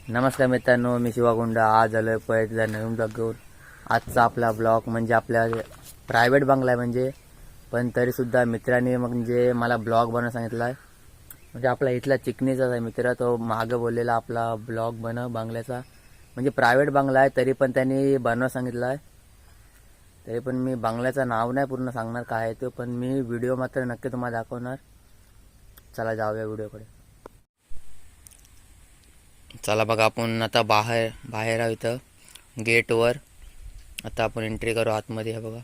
नमस्कार मित्रांनो, मी शिवागुंड. आज आलोय परत नवीन ब्लॉग घेऊन. आजचा आपला ब्लॉग म्हणजे आपल्या प्रायव्हेट बंगला आहे म्हणजे, पण तरीसुद्धा मित्रांनी म्हणजे मला ब्लॉग बनवून सांगितला आहे. म्हणजे आपला इथला चिकणीचाच आहे मित्र, तो मागं बोललेला आपला ब्लॉग बनव बंगल्याचा. म्हणजे प्रायव्हेट बंगला आहे तरी पण त्यांनी बनवून सांगितलं आहे. तरी पण मी बंगल्याचं नाव नाही पूर्ण सांगणार काय आहे ते, पण मी व्हिडिओ मात्र नक्की तुम्हाला दाखवणार. चला जाऊया व्हिडिओकडे. चला बघा, आपण आता बाहेर आहोत इथं गेटवर. आता आपण एंट्री करू आतमध्ये. हे बघा,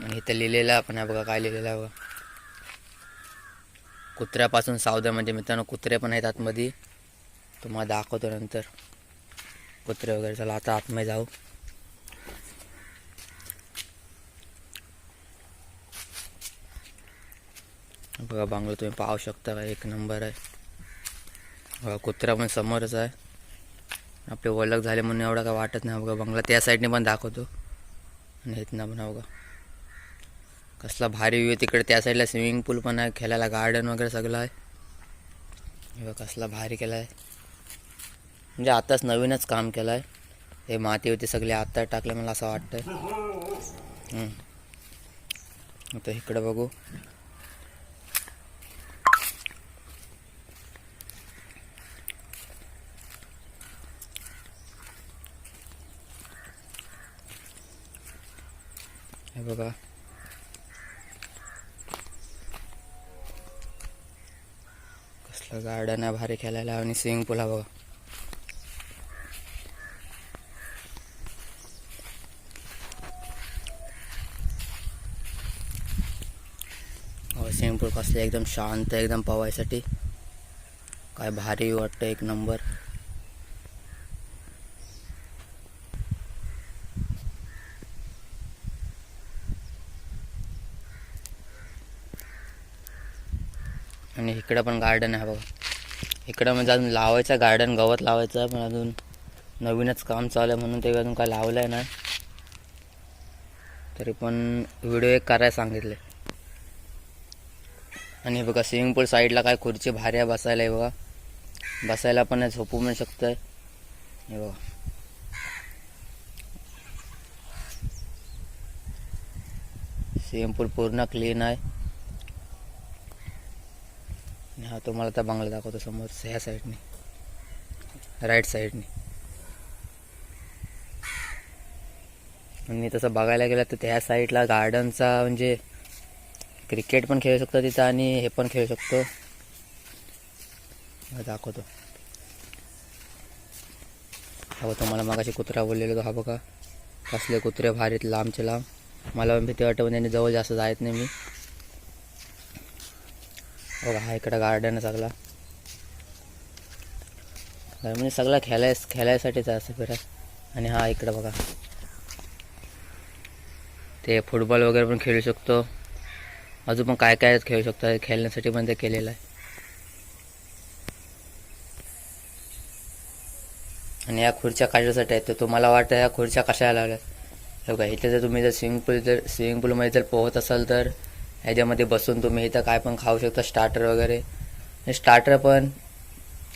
आणि इथं लिहिलेलं आपण आहे बघा, काय लिहिलेलं आहे बघा, कुत्र्यापासून सावधान. म्हणजे मित्रांनो, कुत्रे पण आहेत आतमध्ये, तुम्हाला दाखवतो नंतर कुत्रे वगैरे. चला आता आतमध्ये जाऊ. बघा बंगला तुम्ही पाहू शकता, एक नंबर आहे. बघा कुत्रा पण समोरच आहे. आपले ओळख झाले म्हणून एवढं काय वाटत नाही. बघा बंगला त्या साईडने पण दाखवतो, आणि इथनं पण बघा कसला भारी व्ह्यू. तिकडे त्या साईडला स्विमिंग पूल पण आहे, खेळायला गार्डन वगैरे सगळं आहे. बघा कसला भारी केला आहे. म्हणजे आताच नवीनच काम केलं आहे. हे माती होती सगळी आत्ता टाकलं मला असं वाटतंय. आता इकडे बघू. हे बघा कसलं गार्डन आहे भारी खेळायला, आणि स्विमिंग पूल हा बघा. स्विमिंग पूल कसलं एकदम शांत, एकदम पवायसाठी काय भारी वाटतं, एक नंबर. आणि इकडं पण गार्डन आहे बघा. इकडं म्हणजे अजून लावायचं गार्डन, गवत लावायचं आहे, पण अजून नवीनच काम चालू आहे म्हणून ते अजून काय लावलं आहे नाही. तरी पण व्हिडिओ एक करायला सांगितले. आणि हे बघा स्विमिंग पूल साईडला काय खुर्ची भारी आहे बसायला. हे बघा बसायला पण आहे, झोपू पण शकतंय. हे बघा स्विमिंग पूल पूर्ण क्लीन आहे. हा तुम्हाला त्या बंगला दाखवतो समोर, ह्या साईडने, राईट साईडने. आणि तसं बघायला गेलं तर त्या साईडला गार्डनचा म्हणजे क्रिकेट पण खेळू शकतो तिथं, आणि हे पण खेळू शकतो. दाखवतो. हा तुम्हाला मगाशी कुत्रा बोललेलो, हा बघा कसले कुत्रे भारीत, लांबचे लांब. मला पण भीती वाटतं, त्यांनी जवळ जास्त जायत नाही मी. बघा हा इकडं गार्डन सगळा, म्हणजे सगळं खेळायसाठीच आहे असं फिरा. आणि हा इकडं बघा, ते फुटबॉल वगैरे पण खेळू शकतो. अजून पण काय काय खेळू शकतो, खेळण्यासाठी पण ते केलेलं आहे. आणि या खुर्च्या कशासाठी आहेत तर तुम्हाला वाटतं ह्या खुर्च्या कशाला लावल्यात? बघा इथे जर तुम्ही स्विमिंग पूलमध्ये जर पोहत असाल तर ह्याच्यामध्ये बसून तुम्ही इथं काय पण खाऊ शकता, स्टार्टर वगैरे. स्टार्टर पण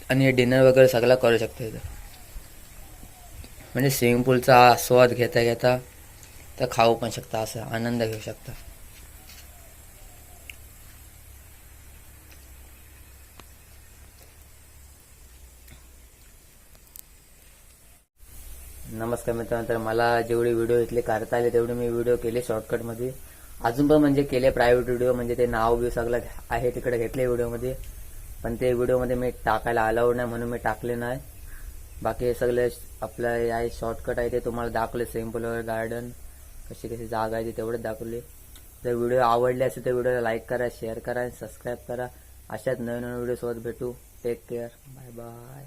आणि डिनर वगैरे सगळं करू शकता इथं. म्हणजे स्विमिंग पूलचा आस्वाद घेता घेता तर खाऊ पण शकता, असा आनंद घेऊ शकता. नमस्कार मित्रांनो, तर मला जेवढे व्हिडिओ इथले करता आले तेवढे मी व्हिडिओ केले शॉर्टकटमध्ये. अजून पण म्हणजे केले प्रायव्हेट व्हिडिओ, म्हणजे ते नाव बी सगळं आहे तिकडे घेतले व्हिडिओमध्ये, पण ते व्हिडिओमध्ये मी टाकायला अलाउड नाही म्हणून मी टाकले नाही. बाकी सगळे आपलं आहे शॉर्टकट आहे ते तुम्हाला दाखवले. स्विमिंग पूल वगैरे, गार्डन, कशी कशी जागा आहे ती तेवढेच दाखवले. जर व्हिडिओ आवडले असेल तर व्हिडिओला लाईक करा, शेअर करा आणि सबस्क्राईब करा. अशाच नवीन नवीन व्हिडिओसोबत भेटू. Take care, bye bye.